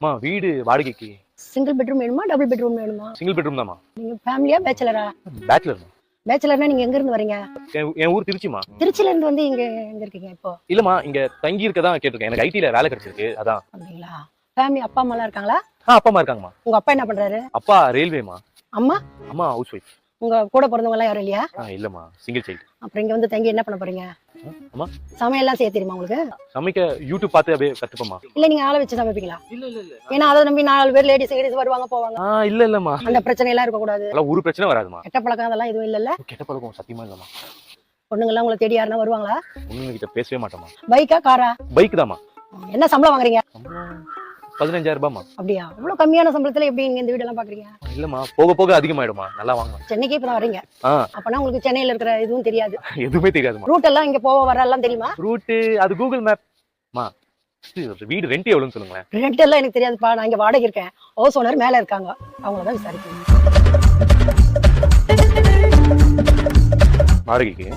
அம்மா வீடு வாடகைக்கு. சிங்கிள் பெட்ரூம் வேணுமா டபுள் பெட்ரூம் வேணுமா? சிங்கிள் பெட்ரூம் தான்மா. நீங்க ஃபேமிலியா பேச்சலரா? பேச்சுலர். பேச்சலர்னா நீங்க எங்க இருந்து வரீங்க? என் ஊர் திருச்சிமா. திருச்சில இருந்து வந்து இங்க எங்க இருக்கீங்க இப்போ? இல்லம்மா இங்க தங்கி இருக்கதான் கேட்டிருக்கேன். எனக்கு ஐடில வேலை கிடைச்சிருக்கு அதான். அப்படிங்களா? ஃபேமிலி அப்பா அம்மா எல்லாம் இருக்காங்களா? அப்பா அம்மா இருக்காங்கம்மா. உங்க அப்பா என்ன பண்றாரு? அப்பா ரயில்வேமா. அம்மா? அம்மா ஹவுஸ் ஒய்ஃப். உங்க கூட பிறந்தவங்க எல்லாம் யாரும் இல்லையா? இல்லம்மா சிங்கிள் சைல்டு. அப்புறம் இங்க வந்து தங்கி என்ன பண்ண போறீங்க? அம்மா சமையல்லாம் செய்ய தெரியுமா உங்களுக்கு? சமைக்க யூடியூப் பார்த்து அப்படியே கத்துப்போம்மா. இல்ல நீங்க ஆளை வச்சு சமைப்பீங்களா? இல்ல இல்ல இல்ல. ஏன்னா அதை நம்பி 4 பேர் லேடிஸ் வருவாங்க போவாங்க. இல்ல இல்லம்மா. அந்த பிரச்சனை எல்லாம் இருக்க கூடாது. அதெல்லாம் ஒரு பிரச்சனை வராதுமா. கெட்ட பழக்கம் அதெல்லாம் எதுவும் இல்லல்ல? கெட்ட பழக்கம் சத்தியமா இல்லம்மா. பொண்ணுங்க எல்லாம் உங்களை தேடி யாருன்னா வருவாங்களா? பொண்ணுங்க கிட்ட பேசவே மாட்டோமா. பைக்கா காரா? பைக் தாம்மா. என்ன சம்பளம் வாங்குறீங்க? 15,000 ரூபாய்மா. அப்படியா? இவ்வளவு கம்மியான சம்பளத்துல எப்படி நீங்க இந்த வீடெல்லாம் பாக்குறீங்க? இல்லம்மா போக போக அதிகமாயிடுமா. நல்லா வாங்க. சென்னைக்கு இப்பதான் வரீங்க. அப்பனா உங்களுக்கு சென்னையில இருக்கிற எதுவும் தெரியாது. எதுவுமே தெரியாதுமா. ரூட் எல்லாம் இங்க போக வர எல்லாம் தெரியுமா? ரூட் அது கூகுள் மேப். வீடு ரெண்ட் எவ்வளவுன்னு சொல்லுங்களேன். ரெண்ட் எல்லாம் எனக்கு தெரியாதுப்பா. நான் இங்க வாடகை இருக்கேன். ஹவுஸ் ஓனர் மேல இருக்காங்க. அவங்களதான் விசாரிக்கணும். வாடகைக்கு